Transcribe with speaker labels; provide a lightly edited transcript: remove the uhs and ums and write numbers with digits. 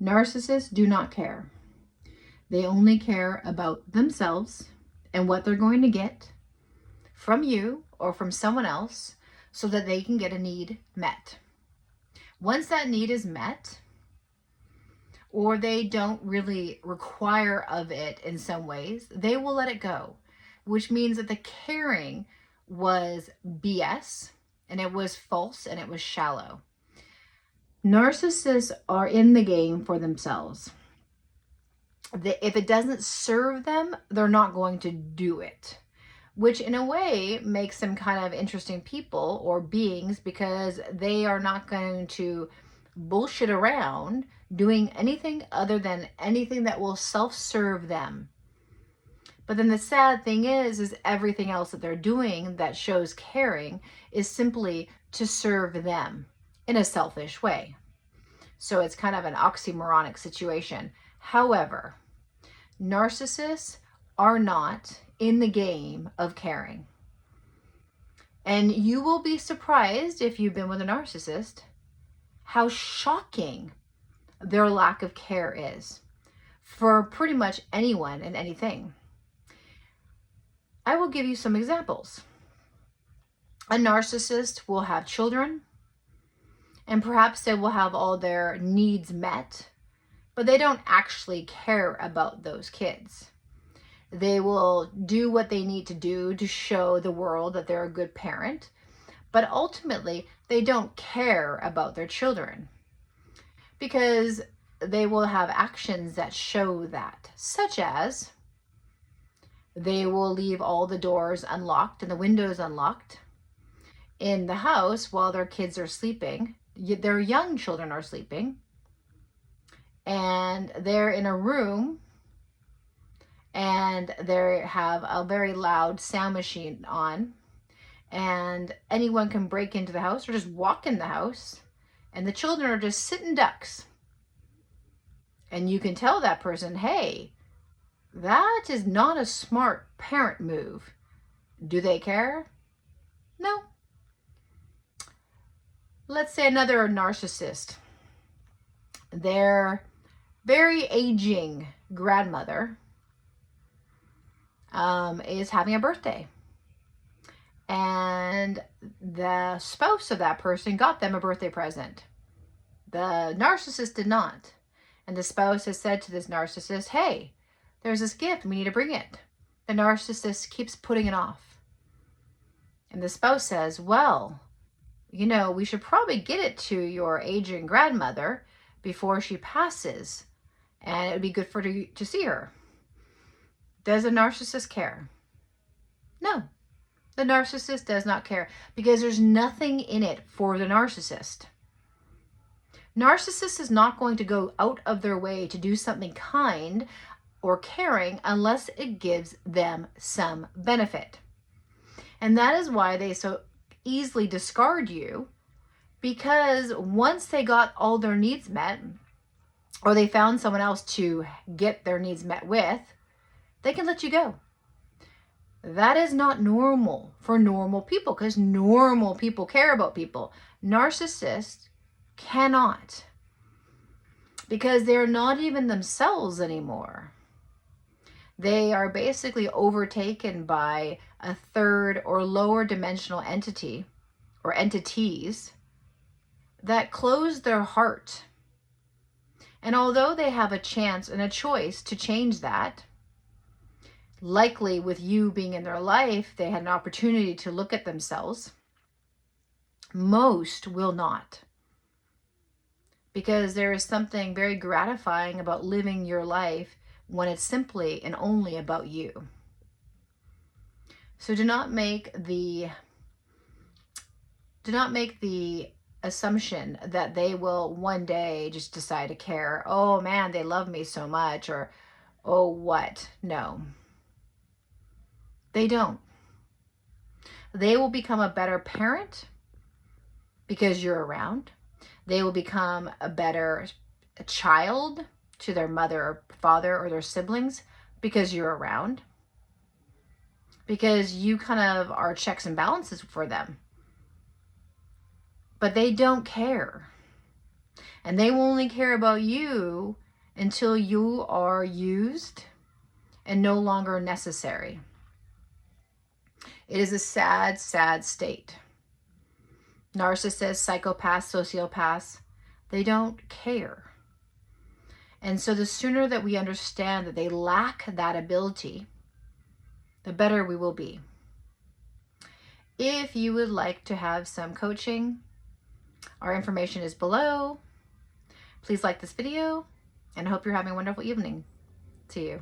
Speaker 1: Narcissists do not care. They only care about themselves and what they're going to get from you or from someone else so that they can get a need met. Once that need is met, or they don't really require of it in some ways, they will let it go, which means that the caring was BS and it was false and it was shallow. Narcissists are in the game for themselves. If it doesn't serve them, they're not going to do it, which in a way makes them kind of interesting people or beings, because they are not going to bullshit around doing anything other than anything that will self-serve them. But then the sad thing is everything else that they're doing that shows caring is simply to serve them in a selfish way. So it's kind of an oxymoronic situation. However, narcissists are not in the game of caring. And you will be surprised, if you've been with a narcissist, how shocking their lack of care is for pretty much anyone and anything. I will give you some examples. A narcissist will have children, and perhaps they will have all their needs met, but they don't actually care about those kids. They will do what they need to do to show the world that they're a good parent, but ultimately they don't care about their children, because they will have actions that show that, such as they will leave all the doors unlocked and the windows unlocked in the house while their kids are sleeping. Their young children are sleeping, and they're in a room and they have a very loud sound machine on, and anyone can break into the house or just walk in the house, and the children are just sitting ducks. And you can tell that person, hey, that is not a smart parent move. Do they care? No. Let's say another narcissist. Their very aging grandmother is having a birthday. And the spouse of that person got them a birthday present. The narcissist did not. And the spouse has said to this narcissist, hey, there's this gift, we need to bring it. The narcissist keeps putting it off. And the spouse says, well, you know, we should probably get it to your aging grandmother before she passes, and it would be good for her to see her. Does a narcissist care? No, the narcissist does not care, because there's nothing in it for the narcissist. Narcissist is not going to go out of their way to do something kind or caring unless it gives them some benefit. And that is why they so easily discard you, because once they got all their needs met, or they found someone else to get their needs met with, they can let you go. That is not normal for normal people, because normal people care about people. Narcissists cannot, because they're not even themselves anymore. They are basically overtaken by a third or lower dimensional entity or entities that close their heart. And although they have a chance and a choice to change that, likely with you being in their life, they had an opportunity to look at themselves. Most will not. Because there is something very gratifying about living your life when it's simply and only about you. So do not make the assumption that they will one day just decide to care. Oh man, they love me so much, or oh what? No. They don't. They will become a better parent because you're around. They will become a better child to their mother or father or their siblings because you're around. Because you kind of are checks and balances for them. But they don't care. And they will only care about you until you are used and no longer necessary. It is a sad, sad state. Narcissists, psychopaths, sociopaths, they don't care. And so the sooner that we understand that they lack that ability, the better we will be. If you would like to have some coaching, our information is below. Please like this video, and I hope you're having a wonderful evening. See you.